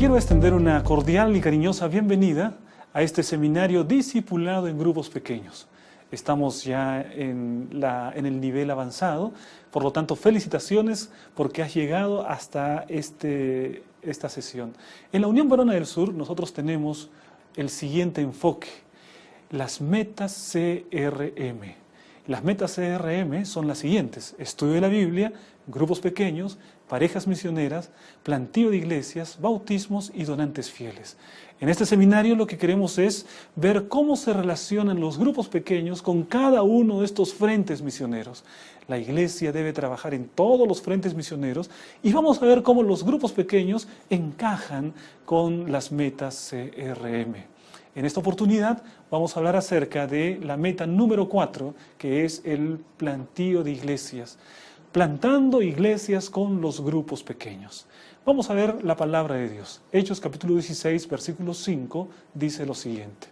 Quiero extender una cordial y cariñosa bienvenida a este seminario discipulado en grupos pequeños. Estamos ya en el nivel avanzado, por lo tanto felicitaciones porque has llegado hasta esta sesión. En la Unión Varona del Sur nosotros tenemos el siguiente enfoque, las metas CRM. Las metas CRM son las siguientes: estudio de la Biblia, grupos pequeños, parejas misioneras, plantío de iglesias, bautismos y donantes fieles. En este seminario lo que queremos es ver cómo se relacionan los grupos pequeños con cada uno de estos frentes misioneros. La iglesia debe trabajar en todos los frentes misioneros y vamos a ver cómo los grupos pequeños encajan con las metas CRM. En esta oportunidad vamos a hablar acerca de la meta número 4, que es el plantío de iglesias. Plantando iglesias con los grupos pequeños. Vamos a ver la palabra de Dios. Hechos capítulo 16, versículo 5, dice lo siguiente.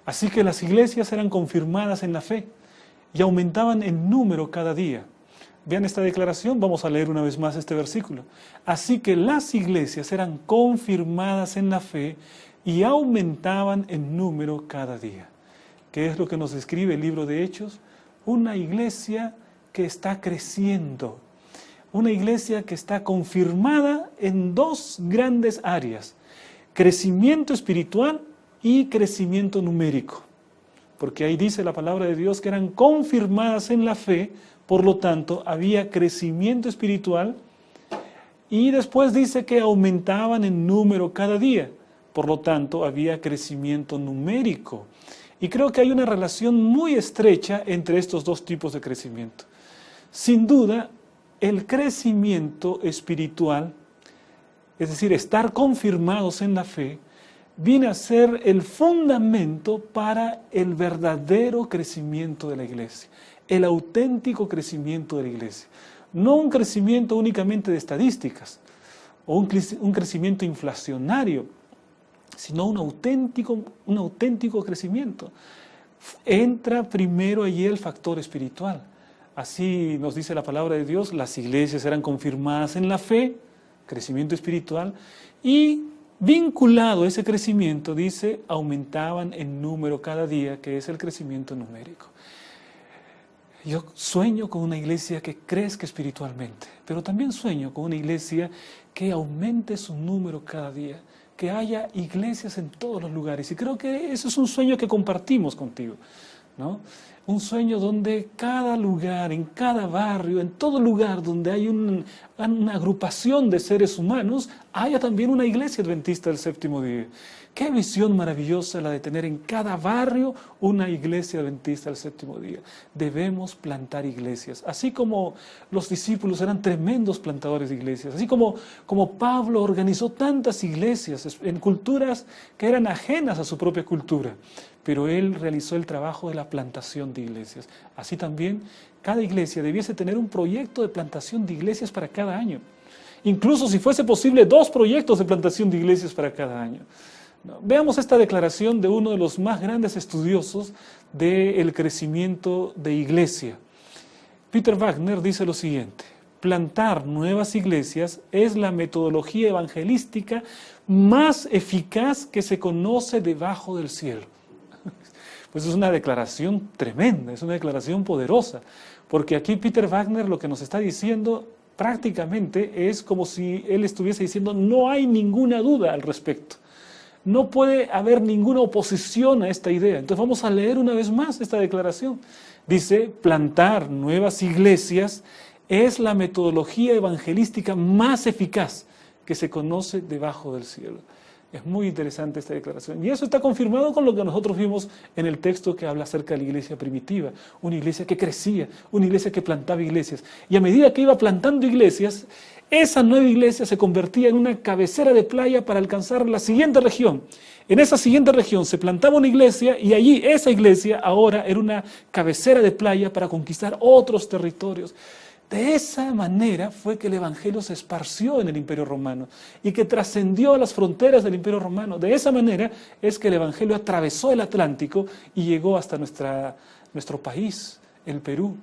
Así que las iglesias eran confirmadas en la fe y aumentaban en número cada día. Vean esta declaración, vamos a leer una vez más este versículo. Así que las iglesias eran confirmadas en la fe y aumentaban en número cada día. ¿Qué es lo que nos describe el libro de Hechos? Una iglesia que está creciendo, una iglesia que está confirmada en dos grandes áreas, crecimiento espiritual y crecimiento numérico, porque ahí dice la palabra de Dios que eran confirmadas en la fe, por lo tanto había crecimiento espiritual y después dice que aumentaban en número cada día, por lo tanto había crecimiento numérico. Y creo que hay una relación muy estrecha entre estos dos tipos de crecimiento. Sin duda, el crecimiento espiritual, es decir, estar confirmados en la fe, viene a ser el fundamento para el verdadero crecimiento de la iglesia, el auténtico crecimiento de la iglesia. No un crecimiento únicamente de estadísticas, o un crecimiento inflacionario, sino un auténtico crecimiento. Entra primero allí el factor espiritual. Así nos dice la palabra de Dios, las iglesias eran confirmadas en la fe, crecimiento espiritual, y vinculado a ese crecimiento, dice, aumentaban en número cada día, que es el crecimiento numérico. Yo sueño con una iglesia que crezca espiritualmente, pero también sueño con una iglesia que aumente su número cada día, que haya iglesias en todos los lugares, y creo que ese es un sueño que compartimos contigo, ¿no? Un sueño donde cada lugar, en cada barrio, en todo lugar donde hay una agrupación de seres humanos, haya también una iglesia adventista del séptimo día. Qué visión maravillosa la de tener en cada barrio una iglesia adventista del séptimo día. Debemos plantar iglesias, así como los discípulos eran tremendos plantadores de iglesias, así como Pablo organizó tantas iglesias en culturas que eran ajenas a su propia cultura, pero él realizó el trabajo de la plantación de iglesias. Así también cada iglesia debiese tener un proyecto de plantación de iglesias para cada año. Incluso si fuese posible 2 proyectos de plantación de iglesias para cada año. Veamos esta declaración de uno de los más grandes estudiosos del crecimiento de iglesia. Peter Wagner dice lo siguiente: plantar nuevas iglesias es la metodología evangelística más eficaz que se conoce debajo del cielo. Pues es una declaración tremenda, es una declaración poderosa, porque aquí Peter Wagner lo que nos está diciendo prácticamente es como si él estuviese diciendo no hay ninguna duda al respecto. No puede haber ninguna oposición a esta idea. Entonces vamos a leer una vez más esta declaración. Dice, plantar nuevas iglesias es la metodología evangelística más eficaz que se conoce debajo del cielo. Es muy interesante esta declaración. Y eso está confirmado con lo que nosotros vimos en el texto que habla acerca de la iglesia primitiva. Una iglesia que crecía, una iglesia que plantaba iglesias. Y a medida que iba plantando iglesias, esa nueva iglesia se convertía en una cabecera de playa para alcanzar la siguiente región. En esa siguiente región se plantaba una iglesia y allí esa iglesia ahora era una cabecera de playa para conquistar otros territorios. De esa manera fue que el evangelio se esparció en el Imperio Romano y que trascendió a las fronteras del Imperio Romano. De esa manera es que el evangelio atravesó el Atlántico y llegó hasta nuestro país, el Perú,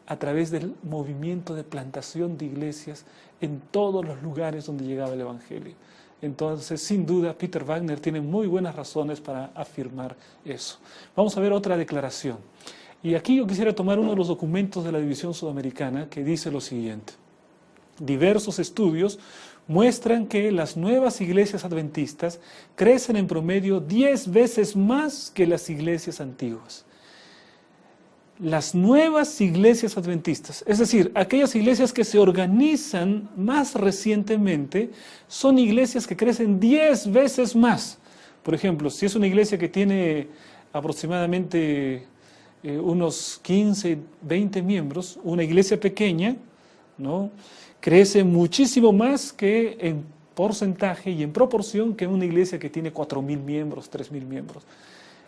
a través del movimiento de plantación de iglesias en todos los lugares donde llegaba el evangelio. Entonces, sin duda, Peter Wagner tiene muy buenas razones para afirmar eso. Vamos a ver otra declaración. Y aquí yo quisiera tomar uno de los documentos de la División Sudamericana que dice lo siguiente. Diversos estudios muestran que las nuevas iglesias adventistas crecen en promedio 10 veces más que las iglesias antiguas. Las nuevas iglesias adventistas, es decir, aquellas iglesias que se organizan más recientemente, son iglesias que crecen 10 veces más. Por ejemplo, si es una iglesia que tiene aproximadamente unos 15, 20 miembros, una iglesia pequeña, ¿no?, crece muchísimo más que en porcentaje y en proporción que una iglesia que tiene 4.000 miembros, 3.000 miembros.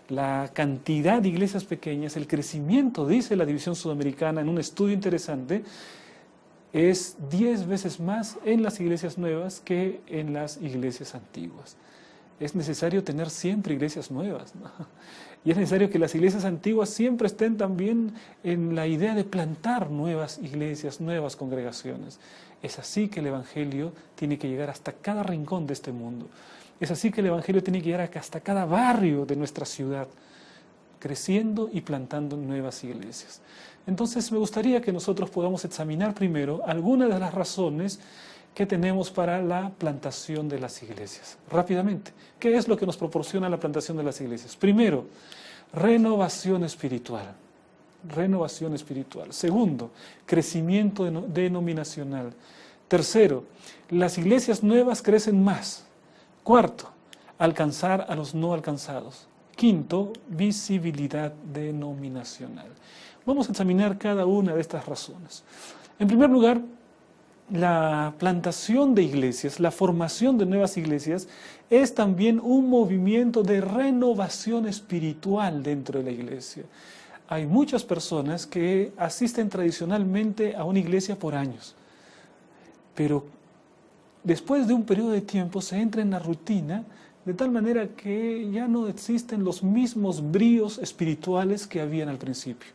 La cantidad de iglesias pequeñas, el crecimiento, dice la División Sudamericana en un estudio interesante, es 10 veces más en las iglesias nuevas que en las iglesias antiguas. Es necesario tener siempre iglesias nuevas, ¿no? Y es necesario que las iglesias antiguas siempre estén también en la idea de plantar nuevas iglesias, nuevas congregaciones. Es así que el Evangelio tiene que llegar hasta cada rincón de este mundo. Es así que el Evangelio tiene que llegar hasta cada barrio de nuestra ciudad, creciendo y plantando nuevas iglesias. Entonces me gustaría que nosotros podamos examinar primero algunas de las razones que tenemos para la plantación de las iglesias. Rápidamente, ¿qué es lo que nos proporciona la plantación de las iglesias? Primero, renovación espiritual. Renovación espiritual. Segundo, crecimiento denominacional. Tercero, las iglesias nuevas crecen más. Cuarto, alcanzar a los no alcanzados. Quinto, visibilidad denominacional. Vamos a examinar cada una de estas razones. En primer lugar, la plantación de iglesias, la formación de nuevas iglesias, es también un movimiento de renovación espiritual dentro de la iglesia. Hay muchas personas que asisten tradicionalmente a una iglesia por años, pero después de un periodo de tiempo se entra en la rutina, de tal manera que ya no existen los mismos bríos espirituales que habían al principio.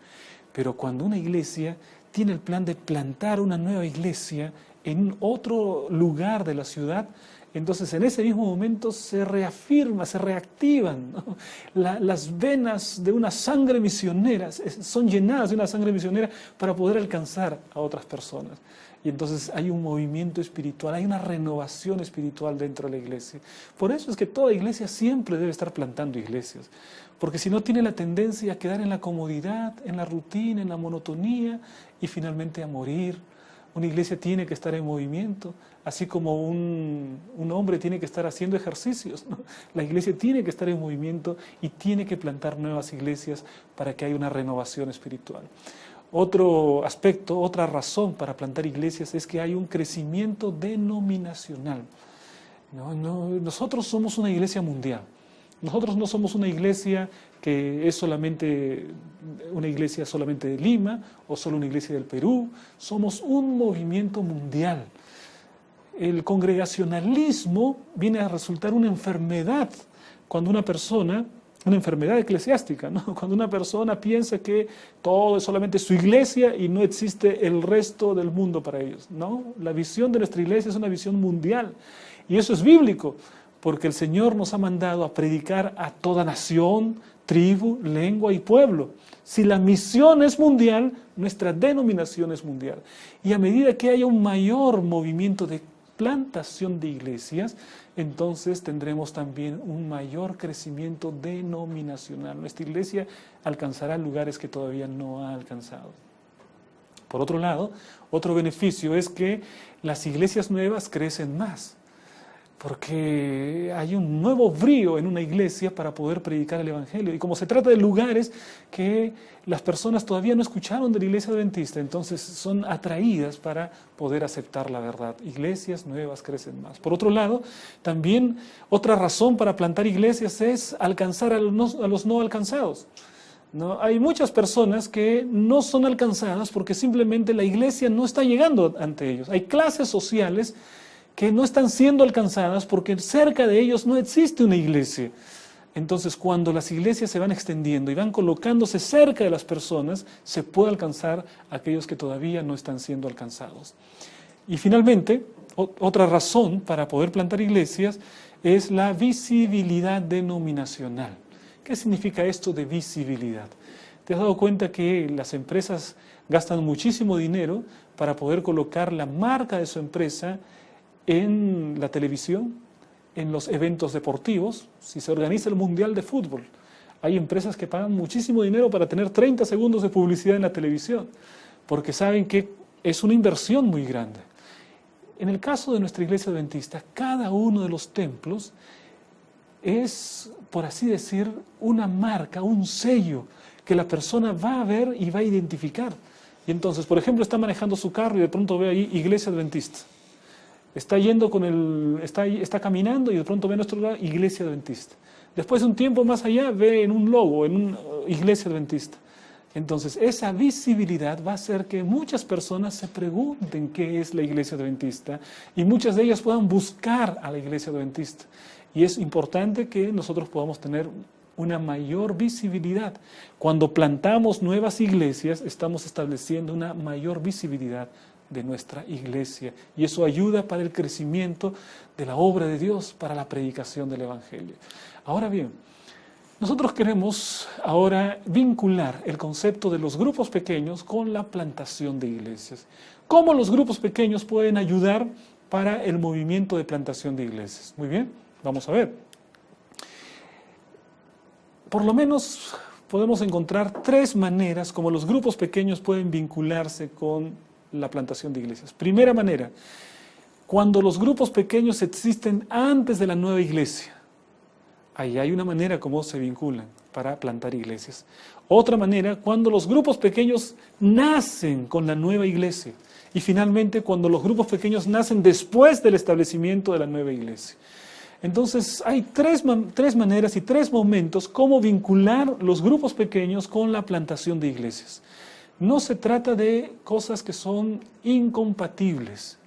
Pero cuando una iglesia tiene el plan de plantar una nueva iglesia en otro lugar de la ciudad, entonces en ese mismo momento se reafirma, se reactivan, ¿no? Las venas de una sangre misionera son llenadas de una sangre misionera para poder alcanzar a otras personas. Y entonces hay un movimiento espiritual, hay una renovación espiritual dentro de la iglesia. Por eso es que toda iglesia siempre debe estar plantando iglesias, porque si no tiene la tendencia a quedar en la comodidad, en la rutina, en la monotonía y finalmente a morir. Una iglesia tiene que estar en movimiento, así como un hombre tiene que estar haciendo ejercicios, ¿no? La iglesia tiene que estar en movimiento y tiene que plantar nuevas iglesias para que haya una renovación espiritual. Otro aspecto, otra razón para plantar iglesias es que hay un crecimiento denominacional. Nosotros somos una iglesia mundial. Nosotros no somos una iglesia que es solamente una iglesia solamente de Lima o solo una iglesia del Perú. Somos un movimiento mundial. El congregacionalismo viene a resultar una enfermedad cuando una persona, una enfermedad eclesiástica, ¿no? Cuando una persona piensa que todo es solamente su iglesia y no existe el resto del mundo para ellos, ¿no? La visión de nuestra iglesia es una visión mundial y eso es bíblico, porque el Señor nos ha mandado a predicar a toda nación, tribu, lengua y pueblo. Si la misión es mundial, nuestra denominación es mundial. Y a medida que haya un mayor movimiento de plantación de iglesias, entonces tendremos también un mayor crecimiento denominacional. Nuestra iglesia alcanzará lugares que todavía no ha alcanzado. Por otro lado, otro beneficio es que las iglesias nuevas crecen más, porque hay un nuevo brío en una iglesia para poder predicar el Evangelio. Y como se trata de lugares que las personas todavía no escucharon de la iglesia adventista, entonces son atraídas para poder aceptar la verdad. Iglesias nuevas crecen más. Por otro lado, también otra razón para plantar iglesias es alcanzar a los no alcanzados, ¿no? Hay muchas personas que no son alcanzadas porque simplemente la iglesia no está llegando ante ellos. Hay clases sociales que no están siendo alcanzadas porque cerca de ellos no existe una iglesia. Entonces, cuando las iglesias se van extendiendo y van colocándose cerca de las personas, se puede alcanzar a aquellos que todavía no están siendo alcanzados. Y finalmente, otra razón para poder plantar iglesias es la visibilidad denominacional. ¿Qué significa esto de visibilidad? ¿Te has dado cuenta que las empresas gastan muchísimo dinero para poder colocar la marca de su empresa en la televisión, en los eventos deportivos? Si se organiza el Mundial de Fútbol, hay empresas que pagan muchísimo dinero para tener 30 segundos de publicidad en la televisión, porque saben que es una inversión muy grande. En el caso de nuestra iglesia adventista, cada uno de los templos es, por así decir, una marca, un sello que la persona va a ver y va a identificar. Y entonces, por ejemplo, está manejando su carro y de pronto ve ahí iglesia adventista. Está yendo está caminando y de pronto ve a nuestro lado iglesia adventista. Después de un tiempo más allá ve en un logo, en una iglesia adventista. Entonces, esa visibilidad va a hacer que muchas personas se pregunten qué es la iglesia adventista y muchas de ellas puedan buscar a la iglesia adventista. Y es importante que nosotros podamos tener una mayor visibilidad. Cuando plantamos nuevas iglesias, estamos estableciendo una mayor visibilidad de nuestra iglesia. Y eso ayuda para el crecimiento de la obra de Dios, para la predicación del Evangelio. Ahora bien, nosotros queremos ahora vincular el concepto de los grupos pequeños con la plantación de iglesias. ¿Cómo los grupos pequeños pueden ayudar para el movimiento de plantación de iglesias? Muy bien, vamos a ver. Por lo menos podemos encontrar 3 maneras como los grupos pequeños pueden vincularse con la plantación de iglesias. Primera manera, cuando los grupos pequeños existen antes de la nueva iglesia. Ahí hay una manera como se vinculan para plantar iglesias. Otra manera, cuando los grupos pequeños nacen con la nueva iglesia. Y finalmente, cuando los grupos pequeños nacen después del establecimiento de la nueva iglesia. Entonces, hay tres maneras y 3 momentos cómo vincular los grupos pequeños con la plantación de iglesias. No se trata de cosas que son incompatibles.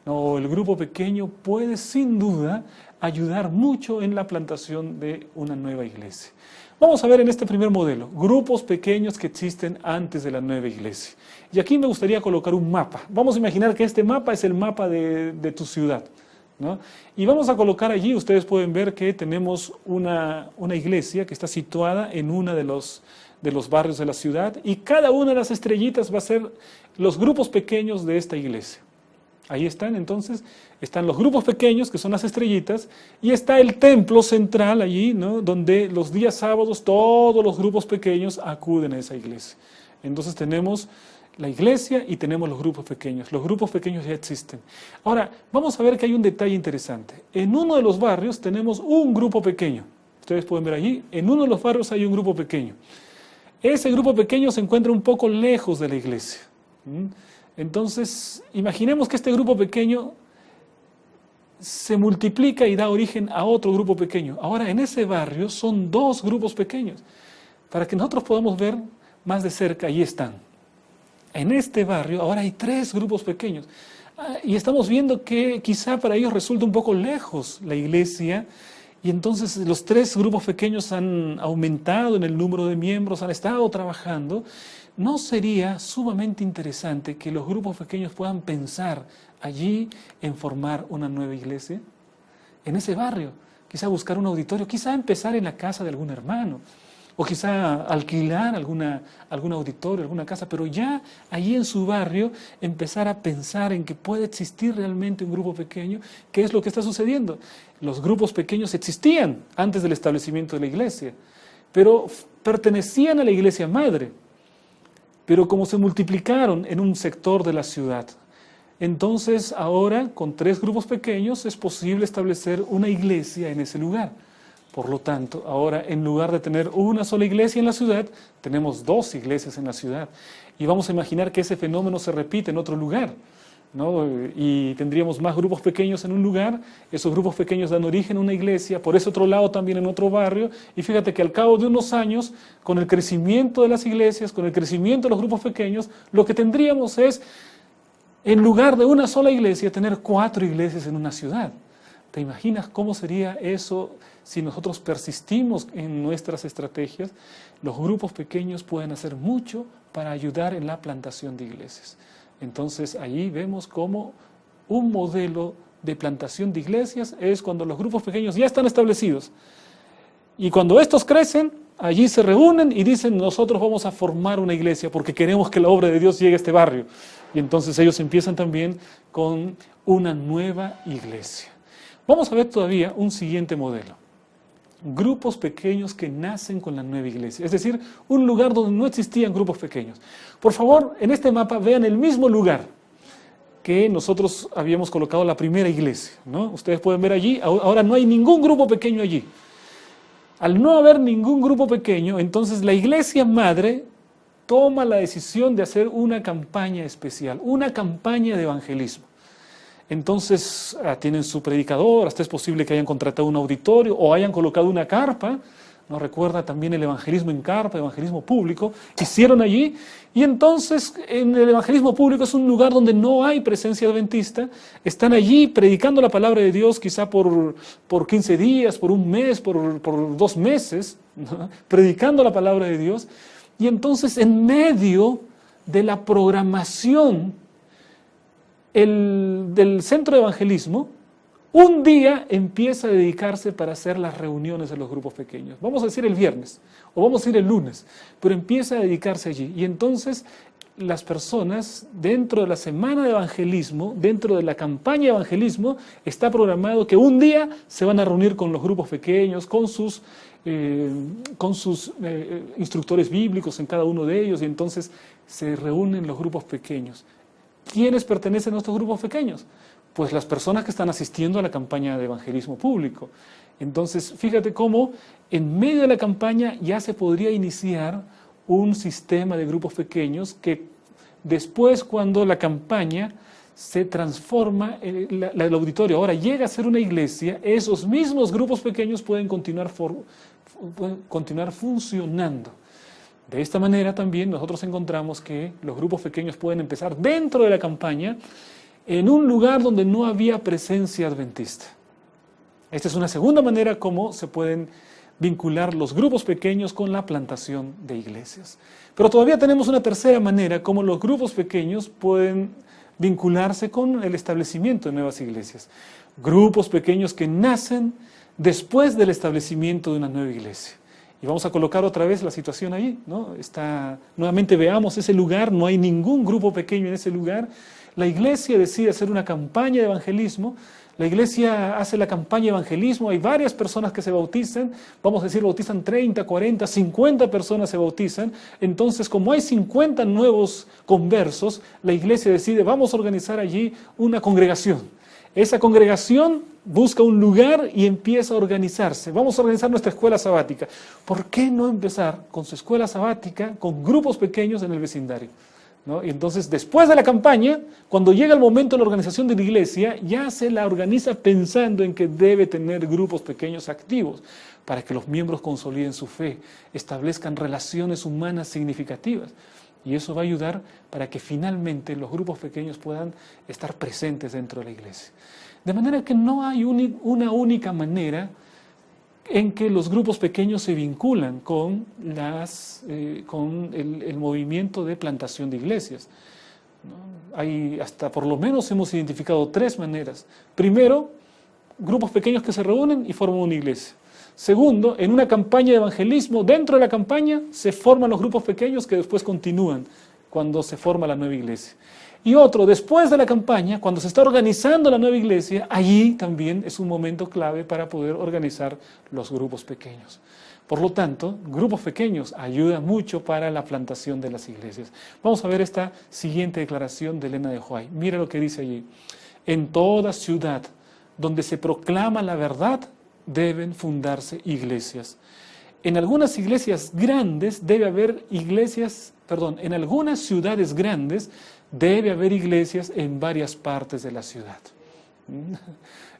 No, el grupo pequeño puede sin duda ayudar mucho en la plantación de una nueva iglesia. Vamos a ver en este primer modelo, grupos pequeños que existen antes de la nueva iglesia. Y aquí me gustaría colocar un mapa. Vamos a imaginar que este mapa es el mapa de tu ciudad, ¿no? Y vamos a colocar allí, ustedes pueden ver que tenemos una iglesia que está situada en uno de los barrios de la ciudad y cada una de las estrellitas va a ser los grupos pequeños de esta iglesia. Ahí están, entonces, están los grupos pequeños, que son las estrellitas, y está el templo central allí, ¿no? Donde los días sábados todos los grupos pequeños acuden a esa iglesia. Entonces tenemos la iglesia y tenemos los grupos pequeños. Los grupos pequeños ya existen. Ahora, vamos a ver que hay un detalle interesante. En uno de los barrios tenemos un grupo pequeño. Ustedes pueden ver allí, en uno de los barrios hay un grupo pequeño. Ese grupo pequeño se encuentra un poco lejos de la iglesia. Entonces, imaginemos que este grupo pequeño se multiplica y da origen a otro grupo pequeño. Ahora, en ese barrio son 2 grupos pequeños. Para que nosotros podamos ver más de cerca, ahí están. En este barrio ahora hay 3 grupos pequeños. Y estamos viendo que quizá para ellos resulta un poco lejos la iglesia. Y entonces los 3 grupos pequeños han aumentado en el número de miembros, han estado trabajando. ¿No sería sumamente interesante que los grupos pequeños puedan pensar allí en formar una nueva iglesia? En ese barrio, quizá buscar un auditorio, quizá empezar en la casa de algún hermano, o quizá alquilar algún auditorio, alguna casa, pero ya allí en su barrio empezar a pensar en que puede existir realmente un grupo pequeño. ¿Qué es lo que está sucediendo? Los grupos pequeños existían antes del establecimiento de la iglesia, pero pertenecían a la iglesia madre. Pero como se multiplicaron en un sector de la ciudad, entonces ahora con 3 grupos pequeños es posible establecer una iglesia en ese lugar. Por lo tanto, ahora en lugar de tener una sola iglesia en la ciudad, tenemos 2 iglesias en la ciudad. Y vamos a imaginar que ese fenómeno se repite en otro lugar, ¿no? Y tendríamos más grupos pequeños en un lugar, esos grupos pequeños dan origen a una iglesia, por ese otro lado también en otro barrio, y fíjate que al cabo de unos años, con el crecimiento de las iglesias, con el crecimiento de los grupos pequeños, lo que tendríamos es, en lugar de una sola iglesia, tener 4 iglesias en una ciudad. ¿Te imaginas cómo sería eso si nosotros persistimos en nuestras estrategias? Los grupos pequeños pueden hacer mucho para ayudar en la plantación de iglesias. Entonces, allí vemos cómo Un modelo de plantación de iglesias es cuando los grupos pequeños ya están establecidos. Y cuando estos crecen, allí se reúnen y dicen, nosotros vamos a formar una iglesia porque queremos que la obra de Dios llegue a este barrio. Y entonces ellos empiezan también con una nueva iglesia. Vamos a ver todavía un siguiente modelo. Grupos pequeños que nacen con la nueva iglesia. Es decir, un lugar donde no existían grupos pequeños. Por favor, en este mapa vean el mismo lugar que nosotros habíamos colocado la primera iglesia, ¿no? Ustedes pueden ver allí, ahora no hay ningún grupo pequeño allí. Al no haber ningún grupo pequeño, entonces la iglesia madre toma la decisión de hacer una campaña especial, una campaña de evangelismo. Entonces tienen su predicador, hasta es posible que hayan contratado un auditorio o hayan colocado una carpa. Nos recuerda también el evangelismo en carpa, evangelismo público, hicieron allí, y entonces en el evangelismo público es un lugar donde no hay presencia adventista, están allí predicando la palabra de Dios quizá por 15 días, por un mes, por 2 meses, ¿no? Predicando la palabra de Dios, y entonces en medio de la programación del centro de evangelismo, un día empieza a dedicarse para hacer las reuniones de los grupos pequeños. Vamos a decir el viernes o vamos a decir el lunes, pero empieza a dedicarse allí. Y entonces las personas dentro de la semana de evangelismo, dentro de la campaña de evangelismo, está programado que un día se van a reunir con los grupos pequeños, con sus instructores bíblicos en cada uno de ellos, y entonces se reúnen los grupos pequeños. ¿Quiénes pertenecen a estos grupos pequeños? Pues las personas que están asistiendo a la campaña de evangelismo público. Entonces, fíjate cómo en medio de la campaña ya se podría iniciar un sistema de grupos pequeños que después, cuando la campaña se transforma, el auditorio ahora llega a ser una iglesia, esos mismos grupos pequeños pueden continuar funcionando. De esta manera también nosotros encontramos que los grupos pequeños pueden empezar dentro de la campaña en un lugar donde no había presencia adventista. Esta es una segunda manera como se pueden vincular los grupos pequeños con la plantación de iglesias. Pero todavía tenemos una tercera manera como los grupos pequeños pueden vincularse con el establecimiento de nuevas iglesias. Grupos pequeños que nacen después del establecimiento de una nueva iglesia. Y vamos a colocar otra vez la situación ahí, ¿no? Nuevamente veamos ese lugar, no hay ningún grupo pequeño en ese lugar. La iglesia decide hacer una campaña de evangelismo, la iglesia hace la campaña de evangelismo, hay varias personas que se bautizan, vamos a decir, bautizan 30, 40, 50 personas se bautizan, entonces como hay 50 nuevos conversos, la iglesia decide, vamos a organizar allí una congregación. Esa congregación busca un lugar y empieza a organizarse. Vamos a organizar nuestra escuela sabática. ¿Por qué no empezar con su escuela sabática, con grupos pequeños en el vecindario? ¿No? Y entonces, después de la campaña, cuando llega el momento de la organización de la iglesia, ya se la organiza pensando en que debe tener grupos pequeños activos para que los miembros consoliden su fe, establezcan relaciones humanas significativas. Y eso va a ayudar para que finalmente los grupos pequeños puedan estar presentes dentro de la iglesia. De manera que no hay una única manera en que los grupos pequeños se vinculan con el movimiento de plantación de iglesias, ¿no? Hay hasta por lo menos hemos identificado 3 maneras. Primero, grupos pequeños que se reúnen y forman una iglesia. Segundo, en una campaña de evangelismo, dentro de la campaña se forman los grupos pequeños que después continúan cuando se forma la nueva iglesia. Y otro, después de la campaña, cuando se está organizando la nueva iglesia, allí también es un momento clave para poder organizar los grupos pequeños. Por lo tanto, grupos pequeños ayudan mucho para la plantación de las iglesias. Vamos a ver esta siguiente declaración de Elena de White. Mira lo que dice allí. En toda ciudad donde se proclama la verdad, deben fundarse iglesias. En algunas iglesias grandes debe haber en algunas ciudades grandes debe haber iglesias en varias partes de la ciudad.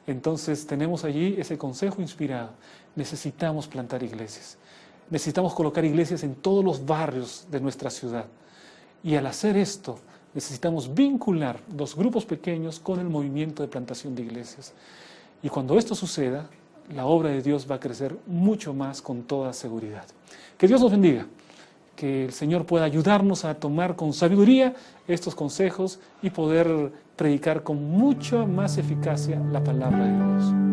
Entonces tenemos allí ese consejo inspirado. Necesitamos plantar iglesias. Necesitamos colocar iglesias en todos los barrios de nuestra ciudad. Y al hacer esto, necesitamos vincular los grupos pequeños con el movimiento de plantación de iglesias. Y cuando esto suceda, la obra de Dios va a crecer mucho más con toda seguridad. Que Dios nos bendiga. que el Señor pueda ayudarnos a tomar con sabiduría estos consejos y poder predicar con mucha más eficacia la palabra de Dios.